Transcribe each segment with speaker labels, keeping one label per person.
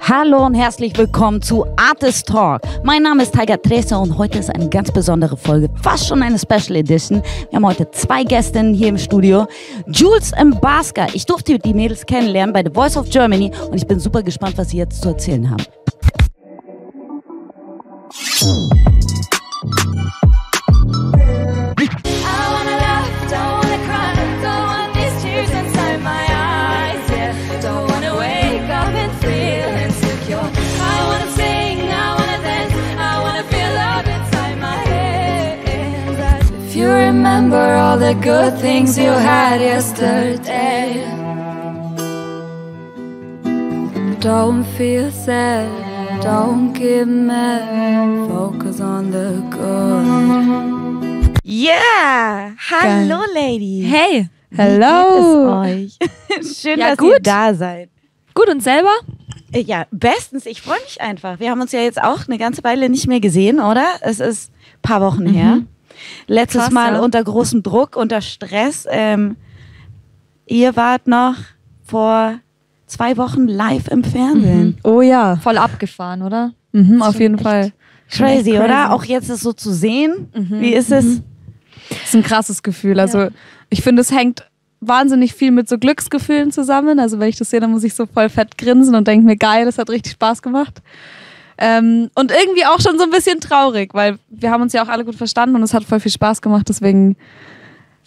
Speaker 1: Hallo und herzlich willkommen zu Artist Talk. Mein Name ist Tiger Trese und heute ist eine ganz besondere Folge, fast schon eine Special Edition. Wir haben heute 2 Gästinnen hier im Studio. Jules und Baska. Ich durfte die Mädels kennenlernen bei The Voice of Germany und ich bin super gespannt, was sie jetzt zu erzählen haben.
Speaker 2: You remember all the good things you had yesterday. Don't feel sad, don't get mad, focus on the good.
Speaker 1: Yeah! Hallo, Ladies!
Speaker 3: Hey!
Speaker 1: Hello! Wie geht es euch? Schön, dass ihr da seid.
Speaker 3: Gut, und selber?
Speaker 1: Ja, bestens. Ich freue mich einfach. Wir haben uns ja jetzt auch eine ganze Weile nicht mehr gesehen, oder? Es ist ein paar Wochen her. Letztes
Speaker 3: Krass,
Speaker 1: Mal
Speaker 3: ja.
Speaker 1: unter großem Druck, unter Stress. Ihr wart noch vor 2 Wochen live im Fernsehen.
Speaker 4: Oh ja,
Speaker 3: Voll abgefahren, oder?
Speaker 4: auf jeden Fall.
Speaker 1: Crazy, oder? Auch jetzt es so zu sehen. Wie ist es?
Speaker 4: Das ist ein krasses Gefühl. Also ich finde, es hängt wahnsinnig viel mit so Glücksgefühlen zusammen. Also wenn ich das sehe, dann muss ich so voll fett grinsen und denke mir, geil, das hat richtig Spaß gemacht. Und irgendwie auch schon so ein bisschen traurig, weil wir haben uns ja auch alle gut verstanden und es hat voll viel Spaß gemacht, deswegen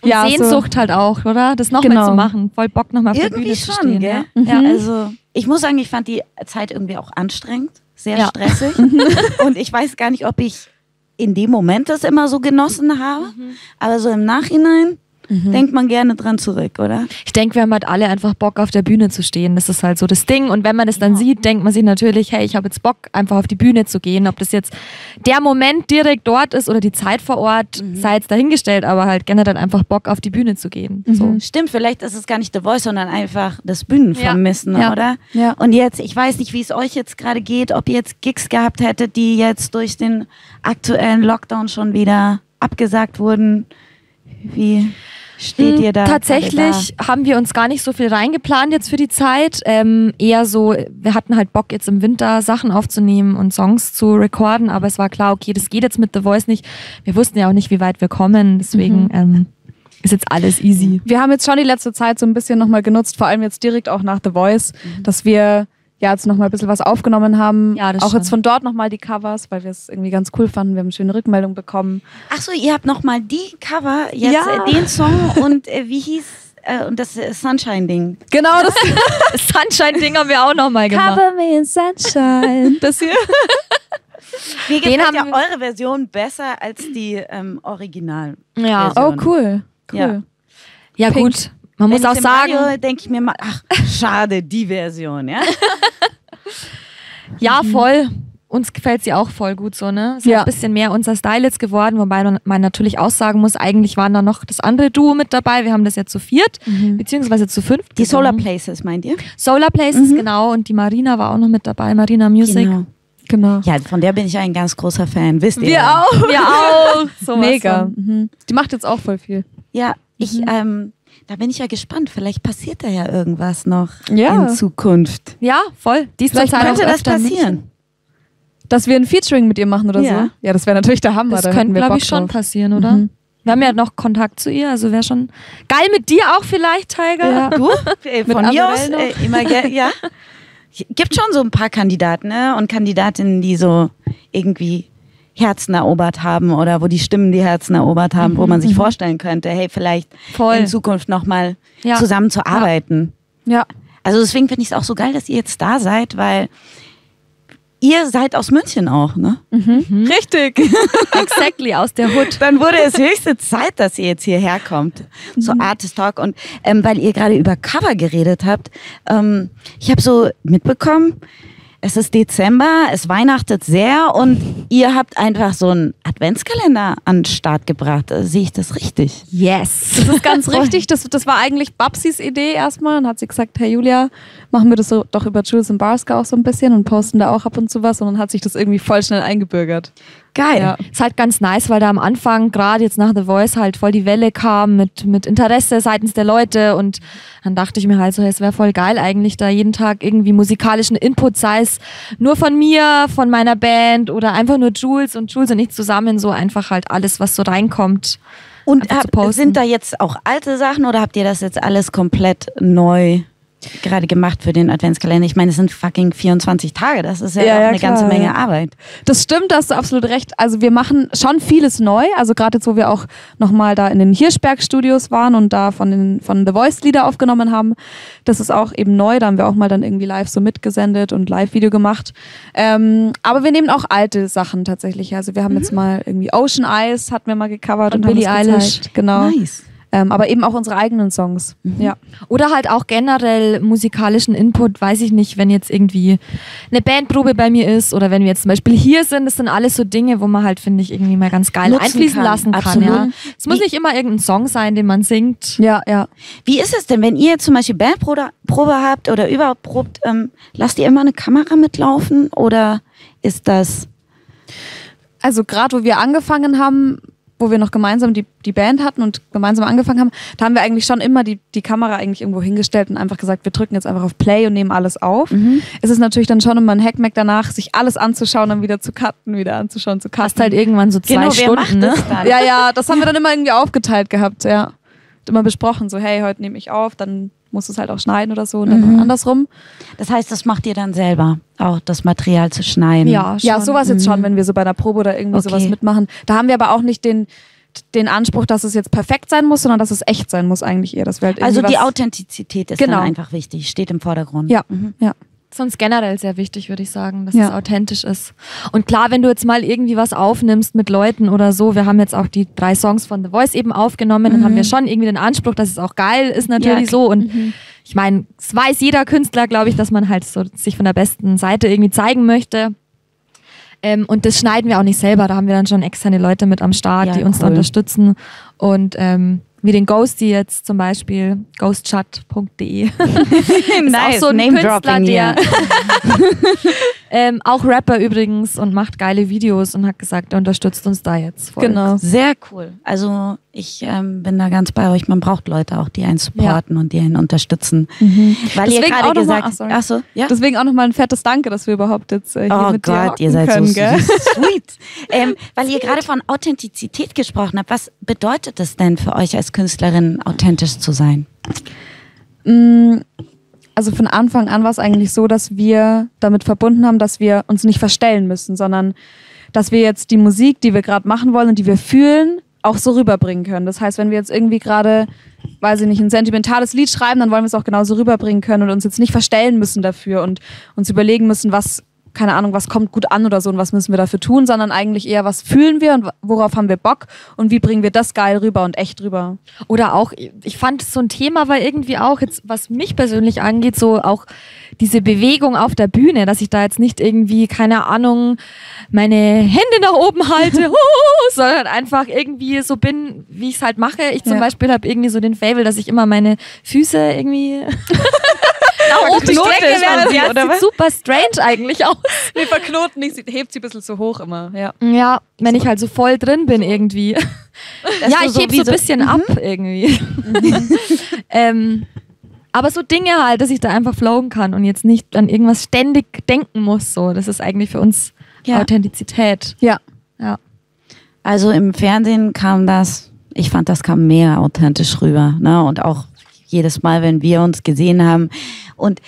Speaker 3: Und Sehnsucht halt auch, oder? Das noch mal zu machen. Voll Bock, nochmal auf der
Speaker 1: Irgendwie
Speaker 3: Bühne
Speaker 1: schon,
Speaker 3: zu stehen.
Speaker 1: gell?
Speaker 3: Ja.
Speaker 1: Ja, also ich muss sagen, ich fand die Zeit irgendwie auch anstrengend, sehr stressig. Und ich weiß gar nicht, ob ich in dem Moment das immer so genossen habe, aber so im Nachhinein denkt man gerne dran zurück, oder?
Speaker 3: Ich denke, wir haben halt alle einfach Bock, auf der Bühne zu stehen. Das ist halt so das Ding. Und wenn man das dann sieht, denkt man sich natürlich, hey, ich habe jetzt Bock, einfach auf die Bühne zu gehen. Ob das jetzt der Moment direkt dort ist oder die Zeit vor Ort, sei jetzt dahingestellt, aber halt generell einfach Bock, auf die Bühne zu gehen. So.
Speaker 1: Stimmt, vielleicht ist es gar nicht The Voice, sondern einfach das Bühnenvermissen,
Speaker 3: Ja.
Speaker 1: oder?
Speaker 4: Ja.
Speaker 1: Und jetzt, ich weiß nicht, wie es euch jetzt gerade geht, ob ihr jetzt Gigs gehabt hättet, die jetzt durch den aktuellen Lockdown schon wieder abgesagt wurden. Wie steht ihr da?
Speaker 3: Tatsächlich haben wir uns gar nicht so viel reingeplant jetzt für die Zeit. Eher so, wir hatten halt Bock jetzt im Winter Sachen aufzunehmen und Songs zu recorden, aber es war klar, okay, das geht jetzt mit The Voice nicht. Wir wussten ja auch nicht, wie weit wir kommen, deswegen ist jetzt alles easy.
Speaker 4: Wir haben jetzt schon die letzte Zeit so ein bisschen nochmal genutzt, vor allem jetzt direkt auch nach The Voice, dass wir ja jetzt nochmal ein bisschen was aufgenommen haben.
Speaker 3: Ja, das
Speaker 4: auch
Speaker 3: stimmt.
Speaker 4: jetzt von dort nochmal die Covers, weil wir es irgendwie ganz cool fanden. Wir haben eine schöne Rückmeldung bekommen.
Speaker 1: Ach so, ihr habt nochmal die Cover, jetzt
Speaker 4: Ja.
Speaker 1: den Song und wie hieß und das Sunshine-Ding.
Speaker 4: Genau, das
Speaker 3: Sunshine-Ding haben wir auch nochmal gemacht.
Speaker 4: Cover me in sunshine. Das hier.
Speaker 1: Mir
Speaker 3: Den
Speaker 1: gefällt
Speaker 3: haben
Speaker 1: ja
Speaker 3: wir-
Speaker 1: eure Version besser als die Original.
Speaker 3: Ja,
Speaker 4: Oh, cool.
Speaker 1: Ja.
Speaker 3: ja
Speaker 4: Pink.
Speaker 3: gut. Man muss auch sagen,
Speaker 1: Denke ich mir mal, ach, schade, die Version, ja?
Speaker 3: ja, voll. Uns gefällt sie auch voll gut so, ne? Ist
Speaker 4: Ja.
Speaker 3: ein bisschen mehr unser Style jetzt geworden, wobei man natürlich auch sagen muss, eigentlich waren da noch das andere Duo mit dabei. Wir haben das jetzt zu 4, beziehungsweise zu 5.
Speaker 1: Die Solar Places, meint ihr?
Speaker 3: Solar Places, genau. Und die Marina war auch noch mit dabei, Marina Music.
Speaker 4: Genau.
Speaker 1: Ja, von der bin ich ein ganz großer Fan, wisst ihr?
Speaker 4: Wir
Speaker 1: ja.
Speaker 4: auch.
Speaker 3: Wir auch. Sowas
Speaker 4: Mega.
Speaker 3: von.
Speaker 4: Die macht jetzt auch voll viel.
Speaker 1: Ja, da bin ich ja gespannt. Vielleicht passiert da ja irgendwas noch
Speaker 4: Ja.
Speaker 1: in Zukunft.
Speaker 3: Ja, voll. Die ist
Speaker 4: Vielleicht
Speaker 3: total
Speaker 1: Könnte
Speaker 3: auch
Speaker 1: das
Speaker 3: öfter nicht.
Speaker 1: passieren?
Speaker 4: Dass wir ein Featuring mit ihr machen oder
Speaker 1: Ja.
Speaker 4: so? Ja, das wäre natürlich der Hammer.
Speaker 3: Das
Speaker 4: da
Speaker 3: könnte,
Speaker 4: hätten wir
Speaker 3: glaube
Speaker 4: Bock
Speaker 3: ich, schon
Speaker 4: drauf.
Speaker 3: passieren, oder? Wir haben ja noch Kontakt zu ihr, also wäre schon geil mit dir auch vielleicht, Tiger.
Speaker 4: Ja.
Speaker 1: Du? Von mir aus
Speaker 4: Amarell noch?
Speaker 1: immer ja. Gibt schon so ein paar Kandidaten, ne? Und Kandidatinnen, die so irgendwie Herzen erobert haben oder wo die Stimmen die Herzen erobert haben, wo man sich vorstellen könnte, hey, vielleicht
Speaker 3: Voll.
Speaker 1: in Zukunft nochmal
Speaker 3: Ja.
Speaker 1: zusammen zu arbeiten.
Speaker 4: Ja.
Speaker 1: Also deswegen finde ich es auch so geil, dass ihr jetzt da seid, weil ihr seid aus München auch, ne?
Speaker 4: Richtig.
Speaker 3: Exactly, aus der Hood.
Speaker 1: Dann wurde es höchste Zeit, dass ihr jetzt hierher kommt zu Artist Talk. Und weil ihr gerade über Cover geredet habt, ich habe so mitbekommen, es ist Dezember, es weihnachtet sehr und ihr habt einfach so einen Adventskalender an den Start gebracht. Sehe ich das richtig?
Speaker 3: Yes.
Speaker 4: Das ist ganz richtig. Das war eigentlich Babsis Idee erstmal. Und hat sie gesagt, hey Julia, machen wir das so doch über Jules und Baska auch so ein bisschen und posten da auch ab und zu was. Und dann hat sich das irgendwie voll schnell eingebürgert.
Speaker 1: Geil.
Speaker 4: Ja.
Speaker 3: Ist halt ganz nice, weil da am Anfang, gerade jetzt nach The Voice, halt voll die Welle kam mit Interesse seitens der Leute und dann dachte ich mir halt so, es wäre voll geil eigentlich, da jeden Tag irgendwie musikalischen Input, sei es nur von mir, von meiner Band oder einfach nur Jules und ich zusammen, so einfach halt alles, was so reinkommt.
Speaker 1: Und
Speaker 3: einfach zu posten.
Speaker 1: sind da jetzt auch alte Sachen oder habt ihr das jetzt alles komplett neu gerade gemacht für den Adventskalender? Ich meine, es sind fucking 24 Tage, das ist ja, auch eine
Speaker 4: klar,
Speaker 1: ganze Menge
Speaker 4: ja.
Speaker 1: Arbeit.
Speaker 4: Das stimmt, da hast du absolut recht. Also wir machen schon vieles neu. Also gerade jetzt, wo wir auch nochmal da in den Hirschberg-Studios waren und da von The Voice Lieder aufgenommen haben, das ist auch eben neu. Da haben wir auch mal dann irgendwie live so mitgesendet und Live-Video gemacht. Aber wir nehmen auch alte Sachen tatsächlich. Also wir haben jetzt mal irgendwie Ocean Eyes hatten wir mal gecovert
Speaker 3: Von
Speaker 4: und
Speaker 3: Billie
Speaker 4: haben das
Speaker 3: Eilish.
Speaker 4: gezeigt. Genau.
Speaker 1: Nice.
Speaker 4: Aber eben auch unsere eigenen Songs. Ja.
Speaker 3: Oder halt auch generell musikalischen Input, weiß ich nicht, wenn jetzt irgendwie eine Bandprobe bei mir ist oder wenn wir jetzt zum Beispiel hier sind, das sind alles so Dinge, wo man halt, finde ich, irgendwie mal ganz geil
Speaker 1: Nutzen
Speaker 3: einfließen
Speaker 1: kann.
Speaker 3: lassen kann.
Speaker 1: Absolut.
Speaker 3: Ja. Es muss nicht immer irgendein Song sein, den man singt.
Speaker 4: Ja, ja.
Speaker 1: Wie ist es denn, wenn ihr zum Beispiel Bandprobe habt oder überhaupt probt, lasst ihr immer eine Kamera mitlaufen oder ist das...
Speaker 4: Also gerade wo wir angefangen haben, wo wir noch gemeinsam die Band hatten und gemeinsam angefangen haben, da haben wir eigentlich schon immer die Kamera eigentlich irgendwo hingestellt und einfach gesagt, wir drücken jetzt einfach auf Play und nehmen alles auf. Es ist natürlich dann schon immer ein Hackmack danach, sich alles anzuschauen, dann wieder zu cutten, wieder anzuschauen, zu cutten.
Speaker 3: Hast halt irgendwann so 2
Speaker 1: Genau, wer
Speaker 3: Stunden,
Speaker 1: macht
Speaker 3: ne?
Speaker 1: das dann?
Speaker 4: Ja, das haben wir dann immer irgendwie aufgeteilt gehabt, ja. Und immer besprochen, so hey, heute nehme ich auf, dann musst du es halt auch schneiden oder so und dann andersrum.
Speaker 1: Das heißt, das macht ihr dann selber, auch das Material zu schneiden?
Speaker 3: Ja, schon.
Speaker 4: Ja, sowas jetzt schon, wenn wir so bei einer Probe oder irgendwie
Speaker 1: Okay.
Speaker 4: sowas mitmachen. Da haben wir aber auch nicht den Anspruch, dass es jetzt perfekt sein muss, sondern dass es echt sein muss eigentlich eher. Dass wir halt
Speaker 1: Also
Speaker 4: irgendwie
Speaker 1: die
Speaker 4: was-
Speaker 1: Authentizität ist
Speaker 4: Genau.
Speaker 1: dann einfach wichtig, steht im Vordergrund.
Speaker 4: Ja, ja.
Speaker 3: Das ist uns generell sehr wichtig, würde ich sagen, dass
Speaker 4: Ja.
Speaker 3: es authentisch ist. Und klar, wenn du jetzt mal irgendwie was aufnimmst mit Leuten oder so, wir haben jetzt auch die 3 Songs von The Voice eben aufgenommen, dann haben wir schon irgendwie den Anspruch, dass es auch geil ist natürlich
Speaker 1: Ja,
Speaker 3: so. Und ich meine, es weiß jeder Künstler, glaube ich, dass man halt so sich von der besten Seite irgendwie zeigen möchte. Und das schneiden wir auch nicht selber, da haben wir dann schon externe Leute mit am Start,
Speaker 1: Ja,
Speaker 3: die uns da
Speaker 1: cool.
Speaker 3: unterstützen. Und wie den Ghosty jetzt zum Beispiel, ghostchat.de. Ist auch so ein Künstler,
Speaker 1: Name-Dropping
Speaker 3: der
Speaker 1: hier.
Speaker 3: auch Rapper übrigens und macht geile Videos und hat gesagt, er unterstützt uns da jetzt voll.
Speaker 4: Genau.
Speaker 1: Sehr cool. Also ich bin da ganz bei euch. Man braucht Leute auch, die einen supporten und die einen unterstützen. Weil ihr
Speaker 4: Deswegen
Speaker 1: gerade
Speaker 4: auch noch mal-
Speaker 1: gesagt
Speaker 4: sorry.
Speaker 1: ach so, ja?
Speaker 4: Deswegen auch nochmal ein fettes Danke, dass wir überhaupt jetzt hier
Speaker 1: Oh
Speaker 4: mit dir
Speaker 1: Gott,
Speaker 4: hocken
Speaker 1: ihr seid
Speaker 4: können,
Speaker 1: so
Speaker 4: gell?
Speaker 1: sweet. Weil ihr gerade von Authentizität gesprochen habt. Was bedeutet es denn für euch als Künstlerin, authentisch zu sein?
Speaker 4: Also von Anfang an war es eigentlich so, dass wir damit verbunden haben, dass wir uns nicht verstellen müssen, sondern dass wir jetzt die Musik, die wir gerade machen wollen und die wir fühlen, auch so rüberbringen können. Das heißt, wenn wir jetzt irgendwie gerade, weiß ich nicht, ein sentimentales Lied schreiben, dann wollen wir es auch genauso rüberbringen können und uns jetzt nicht verstellen müssen dafür und uns überlegen müssen, was, keine Ahnung, was kommt gut an oder so und was müssen wir dafür tun, sondern eigentlich eher, was fühlen wir und worauf haben wir Bock und wie bringen wir das geil rüber und echt rüber.
Speaker 3: Oder auch, ich fand so ein Thema, weil irgendwie auch jetzt, was mich persönlich angeht, so auch diese Bewegung auf der Bühne, dass ich da jetzt nicht irgendwie, keine Ahnung, meine Hände nach oben halte, sondern einfach irgendwie so bin, wie ich es halt mache. Ich zum
Speaker 4: Ja.
Speaker 3: Beispiel habe irgendwie so den Fable, dass ich immer meine Füße irgendwie nach oben
Speaker 1: Knoten
Speaker 3: strecke,
Speaker 1: ist man
Speaker 3: während
Speaker 1: sie,
Speaker 3: sie
Speaker 1: oder
Speaker 3: sieht
Speaker 1: was?
Speaker 3: super strange eigentlich aus.
Speaker 4: Wir verknoten nicht, hebt sie ein bisschen zu hoch immer. Ja.
Speaker 3: Ja, wenn ich halt so voll drin bin irgendwie. Ja,
Speaker 1: du
Speaker 3: ich
Speaker 1: so
Speaker 3: heb
Speaker 1: wie
Speaker 3: so ein
Speaker 1: so-
Speaker 3: bisschen ab irgendwie. Aber so Dinge halt, dass ich da einfach flowen kann und jetzt nicht an irgendwas ständig denken muss. So, das ist eigentlich für uns
Speaker 1: Ja.
Speaker 3: Authentizität.
Speaker 4: Ja.
Speaker 3: Ja.
Speaker 1: Also im Fernsehen kam das, ich fand, das kam mehr authentisch rüber. Ne? Und auch jedes Mal, wenn wir uns gesehen haben. Und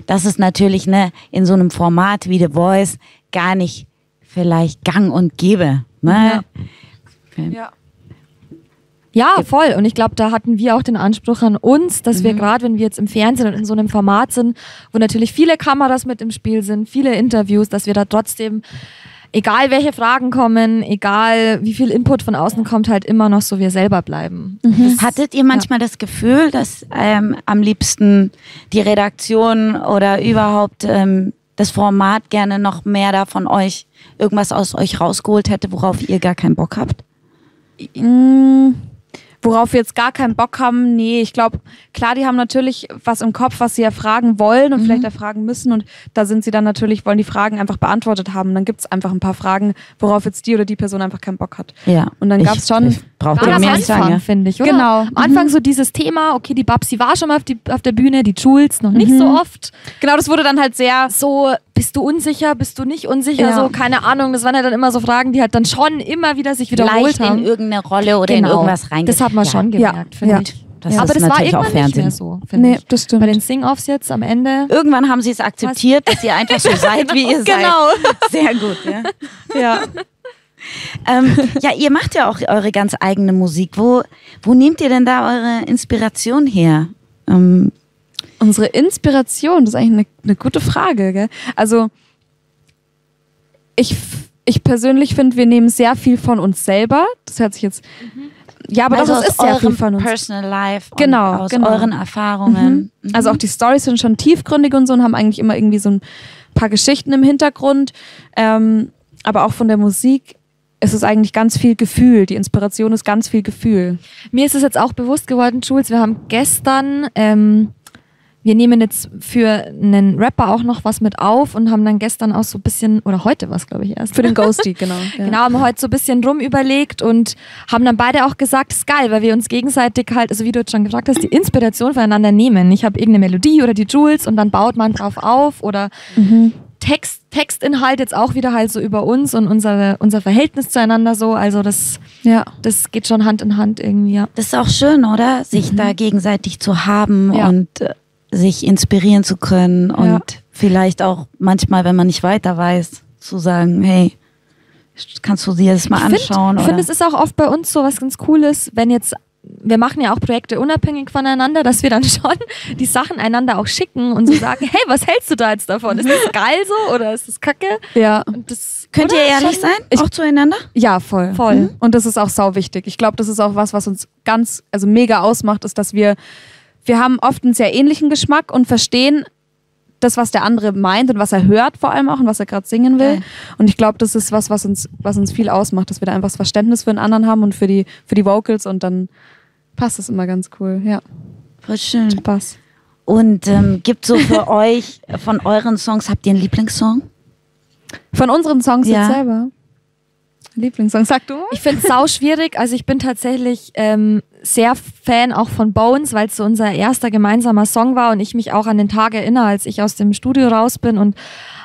Speaker 1: das ist natürlich in so einem Format wie The Voice gar nicht vielleicht gang und gäbe. Ne?
Speaker 4: Ja.
Speaker 3: Ja, voll. Und ich glaube, da hatten wir auch den Anspruch an uns, dass wir gerade, wenn wir jetzt im Fernsehen und in so einem Format sind, wo natürlich viele Kameras mit im Spiel sind, viele Interviews, dass wir da trotzdem, egal welche Fragen kommen, egal wie viel Input von außen kommt, halt immer noch so wir selber bleiben.
Speaker 1: Hattet ihr manchmal das Gefühl, dass am liebsten die Redaktion oder überhaupt das Format gerne noch mehr da von euch, irgendwas aus euch rausgeholt hätte, worauf ihr gar keinen Bock habt?
Speaker 4: Worauf wir jetzt gar keinen Bock haben, nee, ich glaube, klar, die haben natürlich was im Kopf, was sie erfragen wollen und vielleicht erfragen müssen und da sind sie dann natürlich, wollen die Fragen einfach beantwortet haben. Und dann gibt es einfach ein paar Fragen, worauf jetzt die oder die Person einfach keinen Bock hat.
Speaker 1: Ja.
Speaker 4: Und dann gab es schon...
Speaker 1: Braucht
Speaker 3: Gerade
Speaker 1: ihr
Speaker 3: am
Speaker 1: mir nicht
Speaker 3: Anfang,
Speaker 1: sagen.
Speaker 3: finde ich, oder?
Speaker 4: Genau.
Speaker 3: Am Anfang so dieses Thema, okay, die Babsi war schon mal auf der Bühne, die Jules noch nicht so oft.
Speaker 4: Genau, das wurde dann halt sehr...
Speaker 3: So, bist du unsicher, bist du nicht unsicher,
Speaker 4: Ja.
Speaker 3: so, keine Ahnung. Das waren halt dann immer so Fragen, die halt dann schon immer wieder sich wiederholt
Speaker 1: Leicht
Speaker 3: haben.
Speaker 1: in irgendeine Rolle oder in irgendwas rein.
Speaker 3: Das hat man schon gemerkt, finde
Speaker 4: Ja.
Speaker 3: ich.
Speaker 1: Das
Speaker 3: Aber
Speaker 1: ist
Speaker 3: das war
Speaker 1: natürlich auch
Speaker 3: irgendwann nicht mehr
Speaker 1: Fernsehen.
Speaker 3: so, finde
Speaker 4: Nee,
Speaker 3: ich.
Speaker 4: das stimmt.
Speaker 3: Bei den Sing-Offs jetzt am Ende.
Speaker 1: Irgendwann haben sie es akzeptiert, dass ihr einfach so seid, wie ihr seid.
Speaker 4: Genau.
Speaker 1: Sehr gut, ja.
Speaker 4: Ja.
Speaker 1: Ja, ihr macht ja auch eure ganz eigene Musik. Wo nehmt ihr denn da eure Inspiration her?
Speaker 4: Unsere Inspiration, das ist eigentlich eine gute Frage. Gell? Also ich persönlich finde, wir nehmen sehr viel von uns selber. Das hört sich jetzt... Ja, aber
Speaker 1: also
Speaker 4: das
Speaker 1: aus
Speaker 4: ist sehr viel
Speaker 1: eurem
Speaker 4: von uns.
Speaker 1: Personal Life und
Speaker 4: Genau,
Speaker 1: aus
Speaker 4: genau.
Speaker 1: euren Erfahrungen.
Speaker 4: Also auch die Storys sind schon tiefgründig und so und haben eigentlich immer irgendwie so ein paar Geschichten im Hintergrund. Aber auch von der Musik ist es eigentlich ganz viel Gefühl. Die Inspiration ist ganz viel Gefühl.
Speaker 3: Mir ist es jetzt auch bewusst geworden, Jules, wir haben gestern, wir nehmen jetzt für einen Rapper auch noch was mit auf und haben dann gestern auch so ein bisschen, oder heute was, glaube ich, erst.
Speaker 4: Für den Ghosty, genau. Ja.
Speaker 3: Genau, haben wir heute so ein bisschen rum überlegt und haben dann beide auch gesagt, das ist geil, weil wir uns gegenseitig halt, also wie du jetzt schon gesagt hast, die Inspiration voneinander nehmen. Ich habe irgendeine Melodie oder die Jules und dann baut man drauf auf oder Textinhalt jetzt auch wieder halt so über uns und unser Verhältnis zueinander so. Also das geht schon Hand in Hand irgendwie, ja.
Speaker 1: Das ist auch schön, oder? Sich da gegenseitig zu haben
Speaker 4: Ja.
Speaker 1: und sich inspirieren zu können und vielleicht auch manchmal, wenn man nicht weiter weiß, zu sagen, hey, kannst du dir das mal anschauen?
Speaker 3: Ich finde, es ist auch oft bei uns so was ganz Cooles, wenn jetzt, wir machen ja auch Projekte unabhängig voneinander, dass wir dann schon die Sachen einander auch schicken und so sagen, hey, was hältst du da jetzt davon? Ist das geil so oder ist das kacke?
Speaker 4: Ja.
Speaker 3: Und das,
Speaker 1: Könnt ihr ehrlich sein? Auch zueinander?
Speaker 4: Ja, voll.
Speaker 3: Voll.
Speaker 4: Und das ist auch sau wichtig. Ich glaube, das ist auch was uns also mega ausmacht, ist, dass wir haben oft einen sehr ähnlichen Geschmack und verstehen das, was der andere meint und was er hört vor allem auch und was er gerade singen will.
Speaker 1: Geil.
Speaker 4: Und ich glaube, das ist was uns viel ausmacht, dass wir da einfach das Verständnis für den anderen haben und für die Vocals und dann passt das immer ganz cool. Ja,
Speaker 1: Voll schön.
Speaker 4: Spaß.
Speaker 1: Und gibt so für euch, von euren Songs, habt ihr einen Lieblingssong?
Speaker 4: Von unseren Songs
Speaker 1: Ja.
Speaker 4: jetzt selber. Lieblingssong, sag du mal.
Speaker 3: ich finde es sau schwierig. Also ich bin tatsächlich sehr Fan auch von Bones, weil es so unser erster gemeinsamer Song war und ich mich auch an den Tag erinnere, als ich aus dem Studio raus bin und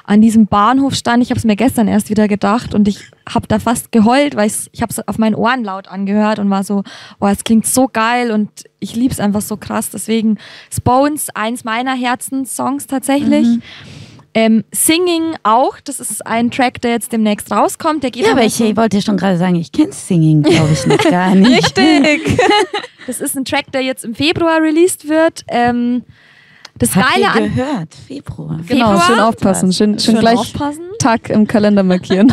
Speaker 3: an diesem Bahnhof stand. Ich habe es mir gestern erst wieder gedacht und ich habe da fast geheult, weil ich habe es auf meinen Ohren laut angehört und war so, oh, es klingt so geil und ich liebe es einfach so krass. Deswegen ist Bones eins meiner Herzenssongs tatsächlich. Singing auch, das ist ein Track, der jetzt demnächst rauskommt. Der geht
Speaker 1: Ja, aber ich wollte ja schon gerade sagen, ich kenne Singing, glaube ich, noch gar nicht.
Speaker 4: Richtig.
Speaker 3: Das ist ein Track, der jetzt im Februar released wird. Das
Speaker 1: Habt
Speaker 3: Geile
Speaker 1: ihr
Speaker 3: an
Speaker 1: gehört? Februar.
Speaker 4: Genau,
Speaker 3: Februar?
Speaker 4: schön aufpassen. Schön gleich
Speaker 3: aufpassen.
Speaker 4: Tag im Kalender markieren.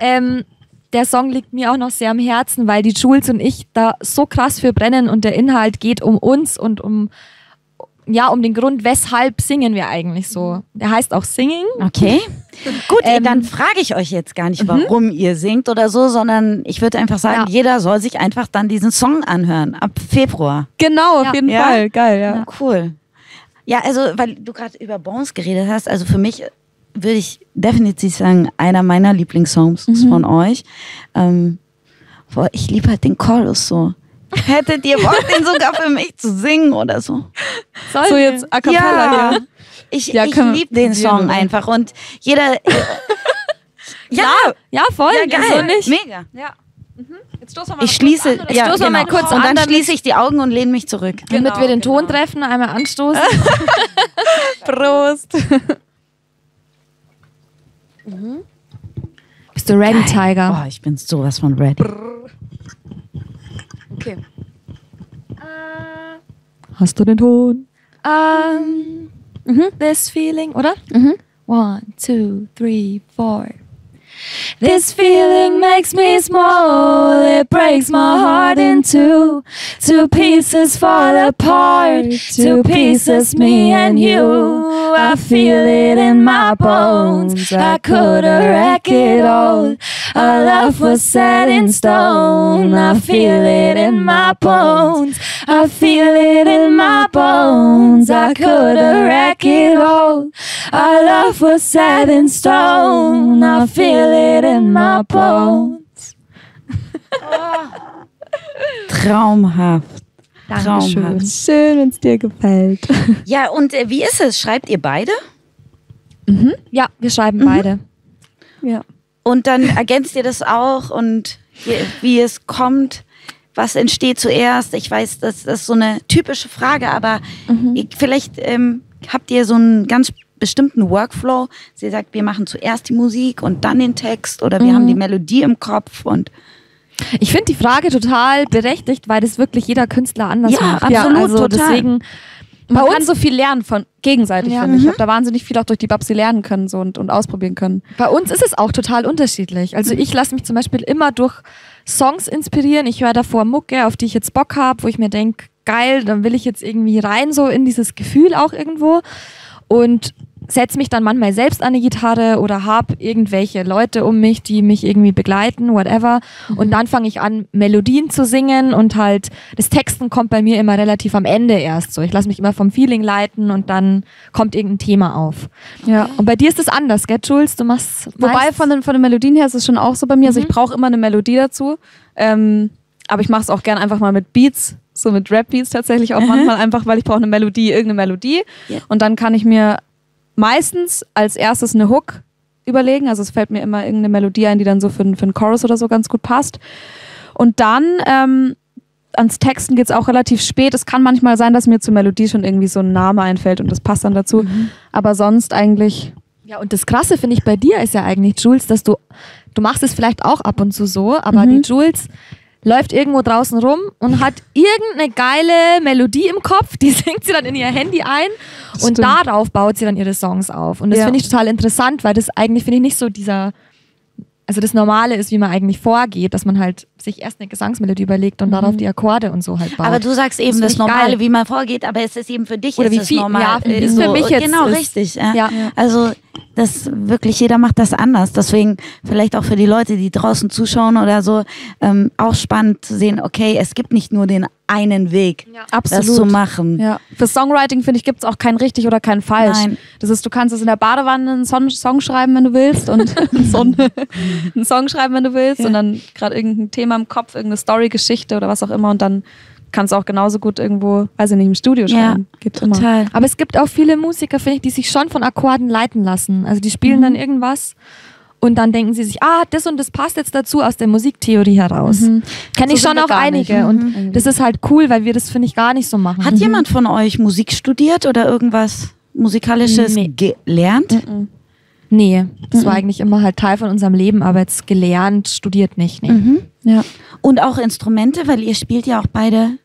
Speaker 3: Der Song liegt mir auch noch sehr am Herzen, weil die Jules und ich da so krass für brennen und der Inhalt geht um uns und um den Grund, weshalb singen wir eigentlich so. Der heißt auch Singing.
Speaker 1: Okay. Gut, dann frage ich euch jetzt gar nicht, warum ihr singt oder so, sondern ich würde einfach sagen,
Speaker 3: Ja.
Speaker 1: jeder soll sich einfach dann diesen Song anhören. Ab Februar.
Speaker 4: Genau, auf jeden
Speaker 1: Ja.
Speaker 4: Fall. Geil, ja.
Speaker 1: Ja, cool. Ja, also, weil du gerade über Bones geredet hast, also für mich würde ich definitiv sagen, einer meiner Lieblingssongs ist von euch. Ich liebe halt den Chorus so. Hättet ihr Bock, den sogar für mich zu singen oder so?
Speaker 4: So jetzt a cappella hier.
Speaker 1: Ich
Speaker 4: Ja, können wir
Speaker 1: liebe den
Speaker 4: probieren,
Speaker 1: Song
Speaker 4: oder?
Speaker 1: einfach und jeder...
Speaker 3: Ja, voll.
Speaker 1: ja,
Speaker 3: wieso
Speaker 1: geil,
Speaker 3: nicht?
Speaker 1: mega.
Speaker 4: Jetzt stoßen wir
Speaker 1: Ich schließe, ja,
Speaker 3: stoßen wir mal kurz
Speaker 1: und
Speaker 3: an,
Speaker 1: dann
Speaker 3: damit-
Speaker 1: schließe ich die Augen und lehne mich zurück.
Speaker 3: Damit wir den Ton treffen, einmal anstoßen.
Speaker 4: Prost.
Speaker 3: Bist du ready, Tiger?
Speaker 1: Oh, ich bin sowas von ready.
Speaker 4: Okay.
Speaker 3: Hast du den Ton? This feeling, oder? 1, 2, 3, 4.
Speaker 2: This feeling makes me small, it breaks my heart in two. Two pieces fall apart, two pieces me and you. I feel it in my bones, I couldn't wreck it all. Our love was set in stone, I feel it in my bones. I feel it in my bones, I couldn't wreck it all. Our love was set in stone, I feel it in my bones.
Speaker 1: Traumhaft.
Speaker 3: Dankeschön.
Speaker 1: Traumhaft.
Speaker 4: Schön, wenn es dir gefällt.
Speaker 1: Ja, und wie ist es? Schreibt ihr beide?
Speaker 3: Ja, wir schreiben beide.
Speaker 4: Ja.
Speaker 1: Und dann ergänzt ihr das auch und wie es kommt, was entsteht zuerst? Ich weiß, das ist so eine typische Frage, aber vielleicht habt ihr so einen ganz bestimmten Workflow. Sie sagt, wir machen zuerst die Musik und dann den Text oder wir haben die Melodie im Kopf und
Speaker 3: Ich finde die Frage total berechtigt, weil das wirklich jeder Künstler anders macht.
Speaker 1: absolut,
Speaker 3: also
Speaker 1: total.
Speaker 3: Deswegen,
Speaker 4: Man kann so viel lernen von gegenseitig,
Speaker 3: Ja.
Speaker 4: finde ich. Ich habe da wahnsinnig viel auch durch die Babsi lernen können so und ausprobieren können.
Speaker 3: bei uns ist es auch total unterschiedlich. Also ich lasse mich zum Beispiel immer durch Songs inspirieren. Ich höre davor Mucke, auf die ich jetzt Bock habe, wo ich mir denke, geil, dann will ich jetzt irgendwie rein so in dieses Gefühl auch irgendwo und setze mich dann manchmal selbst an die Gitarre oder habe irgendwelche Leute um mich, die mich irgendwie begleiten, whatever. Und dann fange ich an, Melodien zu singen und halt das Texten kommt bei mir immer relativ am Ende erst so. Ich lasse mich immer vom Feeling leiten und dann kommt irgendein Thema auf.
Speaker 4: Ja.
Speaker 3: Und bei dir ist es anders, gell, Jules? Du machst
Speaker 4: Wobei
Speaker 3: meist-
Speaker 4: von den Melodien her ist es schon auch so bei mir. Also ich brauche immer eine Melodie dazu. Aber ich mache es auch gern einfach mal mit Beats, so mit Rap-Beats tatsächlich auch manchmal einfach, weil ich brauche eine Melodie, irgendeine Melodie.
Speaker 1: Ja.
Speaker 4: Und dann kann ich mir meistens als erstes eine Hook überlegen. Also es fällt mir immer irgendeine Melodie ein, die dann so für einen Chorus oder so ganz gut passt. Und dann ans Texten geht es auch relativ spät. Es kann manchmal sein, dass mir zur Melodie schon irgendwie so ein Name einfällt und das passt dann dazu. Aber sonst eigentlich...
Speaker 3: Ja, und das Krasse finde ich bei dir ist ja eigentlich, Jules, dass du machst es vielleicht auch ab und zu so, aber die Jules läuft irgendwo draußen rum und hat irgendeine geile Melodie im Kopf, die singt sie dann in ihr Handy ein und
Speaker 4: Stimmt.
Speaker 3: darauf baut sie dann ihre Songs auf. Und das
Speaker 4: Ja.
Speaker 3: finde ich total interessant, weil das eigentlich, finde ich, nicht so also das Normale ist, wie man eigentlich vorgeht, dass man halt sich erst eine Gesangsmelodie überlegt und darauf die Akkorde und so halt baut.
Speaker 1: aber du sagst eben
Speaker 3: Das
Speaker 1: das
Speaker 3: find ich
Speaker 1: Normale,
Speaker 3: geil.
Speaker 1: wie man vorgeht, aber es ist eben für dich
Speaker 3: Oder
Speaker 1: ist
Speaker 3: wie
Speaker 1: es
Speaker 3: viel-
Speaker 1: normal.
Speaker 3: ja, wie es für mich jetzt
Speaker 1: genau,
Speaker 3: ist.
Speaker 1: richtig.
Speaker 3: Ja.
Speaker 1: Also das wirklich, jeder macht das anders. Deswegen vielleicht auch für die Leute, die draußen zuschauen oder so, auch spannend zu sehen, okay, es gibt nicht nur den einen Weg, das zu machen.
Speaker 4: Ja. Für Songwriting, finde ich, gibt es auch kein richtig oder kein falsch.
Speaker 1: Nein.
Speaker 4: Das ist, du kannst es in der Badewanne einen Song schreiben, wenn du willst und einen Song schreiben, wenn du willst und dann gerade irgendein Thema im Kopf, irgendeine Story, Geschichte oder was auch immer und dann kannst du auch genauso gut irgendwo, weiß ich nicht, im Studio schreiben. Geht immer.
Speaker 1: Total.
Speaker 3: Aber es gibt auch viele Musiker, finde ich, die sich schon von Akkorden leiten lassen. Also die spielen dann irgendwas und dann denken sie sich, das und das passt jetzt dazu aus der Musiktheorie heraus. Kenne ich
Speaker 4: So
Speaker 3: schon
Speaker 4: sind wir
Speaker 3: auch
Speaker 4: gar nicht.
Speaker 3: einige und das ist halt cool, weil wir das, finde ich, gar nicht so machen.
Speaker 1: Hat jemand von euch Musik studiert oder irgendwas Musikalisches
Speaker 3: Nee.
Speaker 1: gelernt?
Speaker 3: Nee, das war eigentlich immer halt Teil von unserem Leben, aber jetzt gelernt, studiert nicht. Nee.
Speaker 4: Ja.
Speaker 1: Und auch Instrumente, weil ihr spielt ja auch beide
Speaker 4: Ein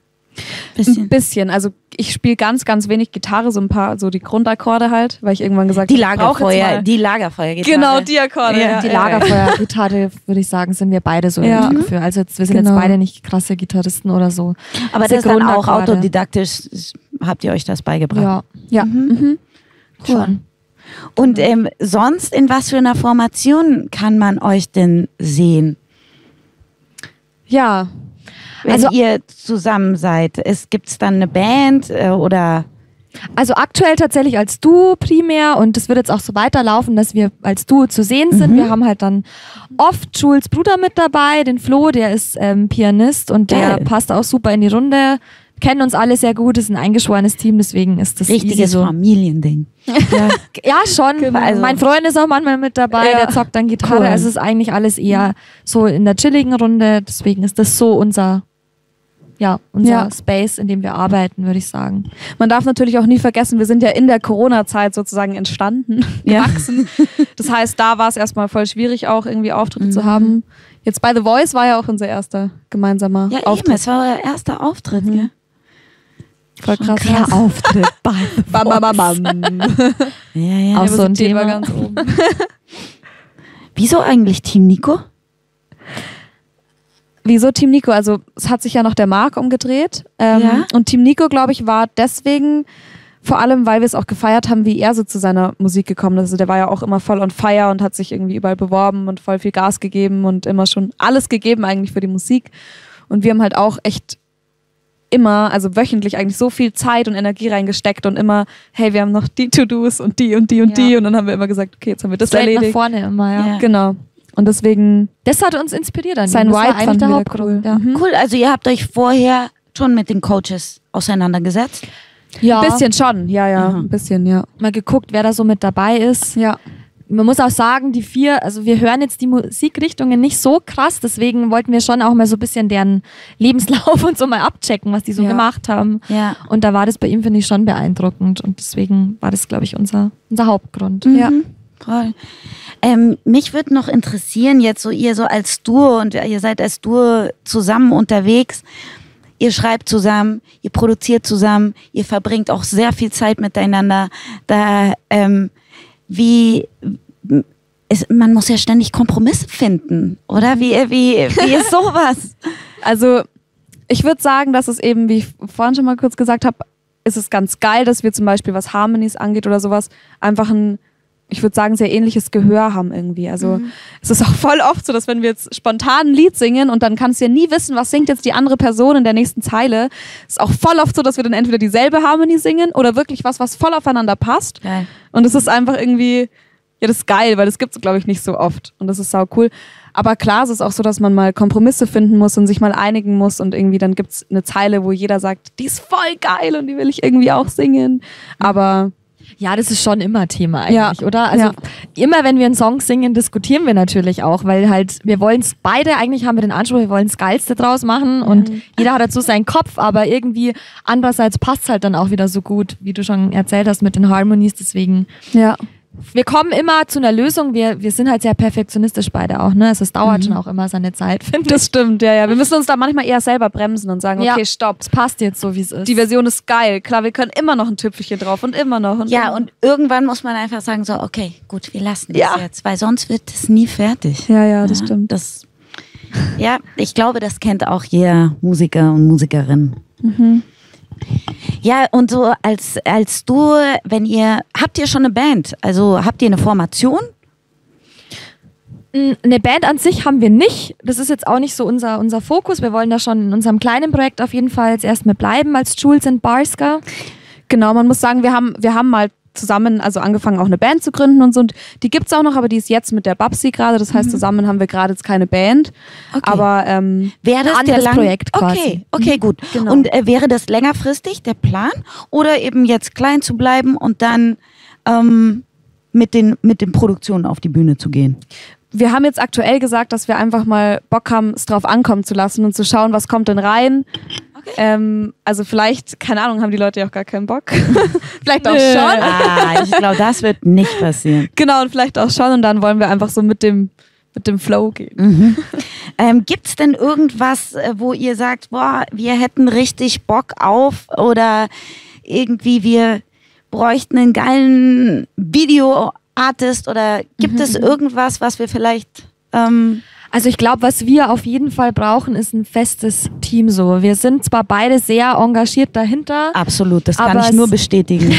Speaker 1: bisschen.
Speaker 4: bisschen. Also ich spiele ganz, ganz wenig Gitarre, so ein paar, so die Grundakkorde halt, weil ich irgendwann gesagt
Speaker 1: Die
Speaker 4: habe, ich brauche jetzt mal-
Speaker 1: Lagerfeuergitarre.
Speaker 4: Genau, die Akkorde.
Speaker 1: Ja,
Speaker 3: Die Lagerfeuergitarre, würde ich sagen, sind wir beide so
Speaker 4: Ja.
Speaker 3: im Typ für. Also wir sind
Speaker 4: Genau.
Speaker 3: jetzt beide nicht krasse Gitarristen oder so.
Speaker 1: Aber
Speaker 3: Diese
Speaker 1: das ist dann auch
Speaker 3: Grundakkorde.
Speaker 1: autodidaktisch, habt ihr euch das beigebracht?
Speaker 3: Ja,
Speaker 4: Ja. Mhm.
Speaker 3: schon.
Speaker 1: Und sonst, in was für einer Formation kann man euch denn sehen,
Speaker 4: Ja.
Speaker 1: wenn
Speaker 3: Also-
Speaker 1: ihr zusammen seid? Gibt es dann eine Band oder...
Speaker 3: Also aktuell tatsächlich als Duo primär und das wird jetzt auch so weiterlaufen, dass wir als Duo zu sehen sind. Wir haben halt dann oft Jules Bruder mit dabei, den Flo, der ist Pianist und der
Speaker 1: Geil.
Speaker 3: passt auch super in die Runde. Kennen uns alle sehr gut, ist ein eingeschworenes Team, deswegen ist das
Speaker 1: Richtiges
Speaker 3: easy so.
Speaker 1: Familiending.
Speaker 3: Ja, schon.
Speaker 1: Also-
Speaker 3: Mein Freund ist auch manchmal mit dabei,
Speaker 4: Ja.
Speaker 3: der zockt dann Gitarre.
Speaker 1: Cool.
Speaker 3: Also es ist eigentlich alles eher so in der chilligen Runde. Deswegen ist das so unser
Speaker 4: Ja.
Speaker 3: Space, in dem wir arbeiten, würde ich sagen.
Speaker 4: Man darf natürlich auch nie vergessen, wir sind ja in der Corona-Zeit sozusagen entstanden,
Speaker 1: Ja.
Speaker 4: gewachsen. Das heißt, da war es erstmal voll schwierig, auch irgendwie Auftritte zu haben. Jetzt bei The Voice war ja auch unser erster gemeinsamer
Speaker 1: Ja, eben,
Speaker 4: Auftritt.
Speaker 1: es war euer erster Auftritt, gell?
Speaker 4: Voll krass.
Speaker 3: Der Auftritt bei
Speaker 4: Bam, bam, bam, bam.
Speaker 1: Ja, ja.
Speaker 3: Auch so ein
Speaker 4: Nervosität war
Speaker 3: Thema.
Speaker 4: ganz oben.
Speaker 1: Wieso eigentlich Team Nico?
Speaker 4: Wieso Team Nico? Also es hat sich ja noch der Marc umgedreht.
Speaker 1: Ja.
Speaker 4: Und Team Nico, glaube ich, war deswegen vor allem, weil wir es auch gefeiert haben, wie er so zu seiner Musik gekommen ist. Also der war ja auch immer voll on fire und hat sich irgendwie überall beworben und voll viel Gas gegeben und immer schon alles gegeben eigentlich für die Musik. Und wir haben halt auch echt immer, also wöchentlich eigentlich so viel Zeit und Energie reingesteckt und immer, hey, wir haben noch die To-Dos und die und die und die. Und dann haben wir immer gesagt, okay, jetzt haben wir das
Speaker 3: Straight
Speaker 4: erledigt.
Speaker 3: nach vorne immer, ja.
Speaker 4: Genau. Und deswegen,
Speaker 3: Das hat uns inspiriert an ihm.
Speaker 4: sein
Speaker 3: Das war
Speaker 4: Vibe
Speaker 3: eigentlich
Speaker 4: fanden
Speaker 3: der
Speaker 4: wir
Speaker 3: Hauptgrund.
Speaker 4: cool.
Speaker 3: Ja.
Speaker 1: Cool, also ihr habt euch vorher schon mit den Coaches auseinandergesetzt?
Speaker 3: Ja,
Speaker 4: Ein bisschen schon, ja, ein bisschen, ja.
Speaker 3: mal geguckt, wer da so mit dabei ist.
Speaker 4: Ja.
Speaker 3: Man muss auch sagen, die 4, also wir hören jetzt die Musikrichtungen nicht so krass, deswegen wollten wir schon auch mal so ein bisschen deren Lebenslauf und so mal abchecken, was die so
Speaker 4: Ja.
Speaker 3: gemacht haben.
Speaker 1: Ja.
Speaker 3: Und da war das bei ihm, finde ich, schon beeindruckend und deswegen war das, glaube ich, unser Hauptgrund.
Speaker 4: Ja.
Speaker 1: Voll. Mich würde noch interessieren, jetzt so ihr so als Duo und ihr seid als Duo zusammen unterwegs. Ihr schreibt zusammen, ihr produziert zusammen, ihr verbringt auch sehr viel Zeit miteinander. Man muss ja ständig Kompromisse finden, oder? Wie ist sowas?
Speaker 4: Also ich würde sagen, dass es eben, wie ich vorhin schon mal kurz gesagt habe, ist es ganz geil, dass wir zum Beispiel, was Harmonies angeht oder sowas, einfach ein, ich würde sagen, sehr ähnliches Gehör haben irgendwie. Also es ist auch voll oft so, dass wenn wir jetzt spontan ein Lied singen und dann kannst du ja nie wissen, was singt jetzt die andere Person in der nächsten Zeile. Es ist auch voll oft so, dass wir dann entweder dieselbe Harmonie singen oder wirklich was voll aufeinander passt.
Speaker 1: Geil.
Speaker 4: Und es ist einfach irgendwie, ja, das ist geil, weil das gibt es, glaube ich, nicht so oft. Und das ist sau cool. Aber klar, es ist auch so, dass man mal Kompromisse finden muss und sich mal einigen muss und irgendwie dann gibt es eine Zeile, wo jeder sagt, die ist voll geil und die will ich irgendwie auch singen. Aber
Speaker 3: Ja, das ist schon immer Thema eigentlich,
Speaker 4: Ja.
Speaker 3: oder? Also
Speaker 4: Ja.
Speaker 3: immer wenn wir einen Song singen, diskutieren wir natürlich auch, weil halt wir wollen es beide, eigentlich haben wir den Anspruch, wir wollen das Geilste draus machen und jeder hat dazu seinen Kopf, aber irgendwie andererseits passt es halt dann auch wieder so gut, wie du schon erzählt hast mit den Harmonies, deswegen
Speaker 4: ja.
Speaker 3: wir kommen immer zu einer Lösung, wir sind halt sehr perfektionistisch beide auch, ne? Also es dauert schon auch immer seine Zeit, finde ich.
Speaker 4: Das stimmt, ja. Wir müssen uns da manchmal eher selber bremsen und sagen,
Speaker 3: Ja.
Speaker 4: okay, stopp.
Speaker 3: Es passt jetzt so, wie es ist.
Speaker 4: Die Version ist geil. Klar, wir können immer noch ein Tüpfelchen drauf und immer noch. Und
Speaker 1: Ja,
Speaker 4: immer.
Speaker 1: und irgendwann muss man einfach sagen, so, okay, gut, wir lassen das
Speaker 4: Ja.
Speaker 1: jetzt, weil sonst wird es nie fertig.
Speaker 4: Ja, das stimmt.
Speaker 1: Ja, ich glaube, das kennt auch jeder Musiker und Musikerin. Ja, und so als du, habt ihr schon eine Band? Also habt ihr eine Formation?
Speaker 3: Eine Band an sich haben wir nicht. Das ist jetzt auch nicht so unser Fokus. Wir wollen da schon in unserem kleinen Projekt auf jeden Fall jetzt erstmal bleiben als Jules and Barska.
Speaker 4: Genau, man muss sagen, wir haben mal zusammen angefangen, auch eine Band zu gründen und so. Und die gibt's auch noch, aber die ist jetzt mit der Babsi gerade. Das heißt, zusammen haben wir gerade jetzt keine Band.
Speaker 1: Okay.
Speaker 4: Aber
Speaker 1: Wäre das
Speaker 3: anderes Projekt quasi.
Speaker 1: Okay, gut.
Speaker 4: Genau.
Speaker 1: Und wäre das längerfristig der Plan? Oder eben jetzt klein zu bleiben und dann mit den Produktionen auf die Bühne zu gehen?
Speaker 4: wir haben jetzt aktuell gesagt, dass wir einfach mal Bock haben, es drauf ankommen zu lassen und zu schauen, was kommt denn rein. Okay. Also vielleicht, keine Ahnung, haben die Leute ja auch gar keinen Bock. Vielleicht auch schon.
Speaker 1: Ich glaube, das wird nicht passieren.
Speaker 4: Genau, und vielleicht auch schon. Und dann wollen wir einfach so mit dem Flow gehen.
Speaker 1: Gibt's denn irgendwas, wo ihr sagt, boah, wir hätten richtig Bock auf oder irgendwie wir bräuchten einen geilen Video-Artist oder gibt es irgendwas, was wir vielleicht...
Speaker 3: Also ich glaube, was wir auf jeden Fall brauchen, ist ein festes Team so. Wir sind zwar beide sehr engagiert dahinter.
Speaker 1: Absolut, das kann
Speaker 3: aber
Speaker 1: ich nur bestätigen.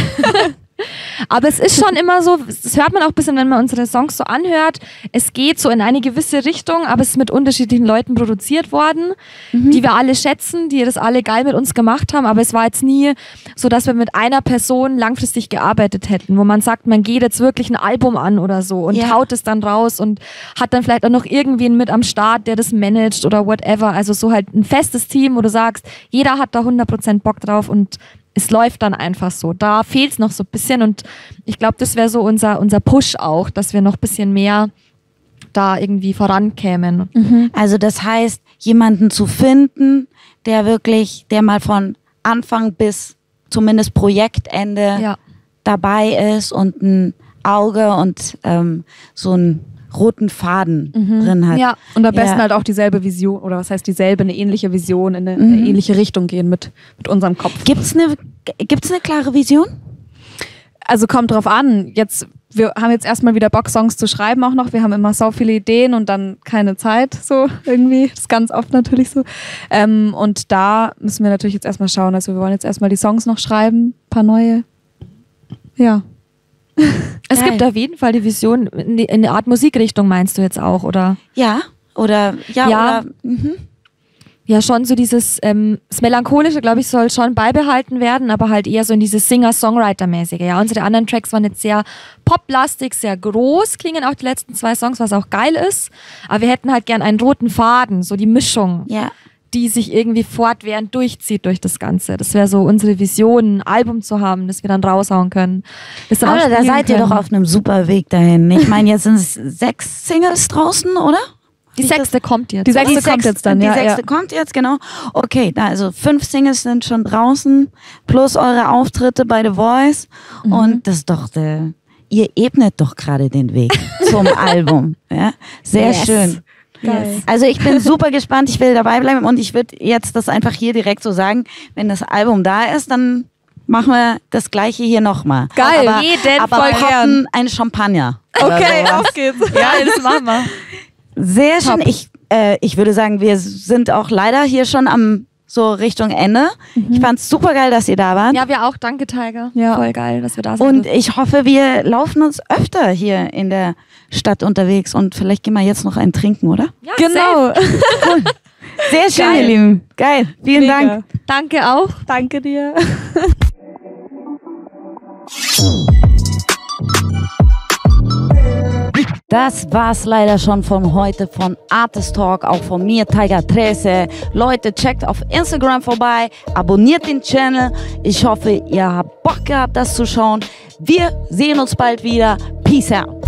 Speaker 3: Aber es ist schon immer so, das hört man auch ein bisschen, wenn man unsere Songs so anhört, es geht so in eine gewisse Richtung, aber es ist mit unterschiedlichen Leuten produziert worden, die wir alle schätzen, die das alle geil mit uns gemacht haben, aber es war jetzt nie so, dass wir mit einer Person langfristig gearbeitet hätten, wo man sagt, man geht jetzt wirklich ein Album an oder so und haut es dann raus und hat dann vielleicht auch noch irgendwen mit am Start, der das managt oder whatever, also so halt ein festes Team, wo du sagst, jeder hat da 100% Bock drauf und es läuft dann einfach so. Da fehlt es noch so ein bisschen und ich glaube, das wäre so unser Push auch, dass wir noch ein bisschen mehr da irgendwie vorankämen.
Speaker 1: Also das heißt, jemanden zu finden, der mal von Anfang bis zumindest Projektende dabei ist und ein Auge und so einen roten Faden drin hat.
Speaker 4: Ja, und am besten halt auch dieselbe Vision, oder was heißt dieselbe, eine ähnliche Vision, in eine ähnliche Richtung gehen mit unserem Kopf.
Speaker 1: Gibt's eine klare Vision?
Speaker 4: Also kommt drauf an. Jetzt wir haben jetzt erstmal wieder Bock, Songs zu schreiben auch noch. Wir haben immer so viele Ideen und dann keine Zeit, so irgendwie. Das ist ganz oft natürlich so. Und da müssen wir natürlich jetzt erstmal schauen. Also wir wollen jetzt erstmal die Songs noch schreiben, ein paar neue. Ja.
Speaker 3: Es gibt auf jeden Fall die Vision, in eine Art Musikrichtung meinst du jetzt auch, oder?
Speaker 1: Ja, oder, oder,
Speaker 3: Ja, schon so dieses, das Melancholische, glaube ich, soll schon beibehalten werden, aber halt eher so in dieses Singer-Songwriter-mäßige. Ja, unsere anderen Tracks waren jetzt sehr poplastig, sehr groß, klingen auch die letzten 2 Songs, was auch geil ist. Aber wir hätten halt gern einen roten Faden, so die Mischung, die sich irgendwie fortwährend durchzieht durch das Ganze. Das wäre so unsere Vision, ein Album zu haben, das wir dann raushauen können.
Speaker 1: Aber da seid ihr doch auf einem super Weg dahin. Ich meine, jetzt sind es 6 Singles draußen, oder?
Speaker 3: Die 6. kommt jetzt.
Speaker 4: Die 6. kommt jetzt dann,
Speaker 1: ja. Die 6. kommt jetzt, genau. Okay, also 5 Singles sind schon draußen, plus eure Auftritte bei The Voice. Und das ist doch ihr ebnet doch gerade den Weg zum Album. Ja? Sehr schön.
Speaker 4: Geil.
Speaker 1: Also ich bin super gespannt, ich will dabei bleiben und ich würde jetzt das einfach hier direkt so sagen, wenn das Album da ist, dann machen wir das Gleiche hier nochmal.
Speaker 4: Geil,
Speaker 1: aber
Speaker 4: voll gern.
Speaker 1: Ein Champagner.
Speaker 4: Okay, auf geht's.
Speaker 3: Ja, das machen wir.
Speaker 1: Sehr schön. Ich würde sagen, wir sind auch leider hier schon am so Richtung Ende. Ich fand's super geil, dass ihr da wart.
Speaker 3: Ja, wir auch. Danke, Tiger.
Speaker 4: Ja.
Speaker 3: Voll geil, dass wir da sind.
Speaker 1: Und ich hoffe, wir laufen uns öfter hier in der Stadt unterwegs und vielleicht gehen wir jetzt noch einen trinken, oder?
Speaker 3: ja,
Speaker 4: Genau.
Speaker 3: safe.
Speaker 1: Sehr schön,
Speaker 3: Geil.
Speaker 1: ihr Lieben. Geil. Vielen
Speaker 4: Mega.
Speaker 1: Dank.
Speaker 3: Danke auch.
Speaker 4: Danke dir.
Speaker 1: Das war's leider schon von heute von Artist Talk, auch von mir, Tiger Trece. Leute, checkt auf Instagram vorbei, abonniert den Channel. Ich hoffe, ihr habt Bock gehabt, das zu schauen. Wir sehen uns bald wieder. Peace out.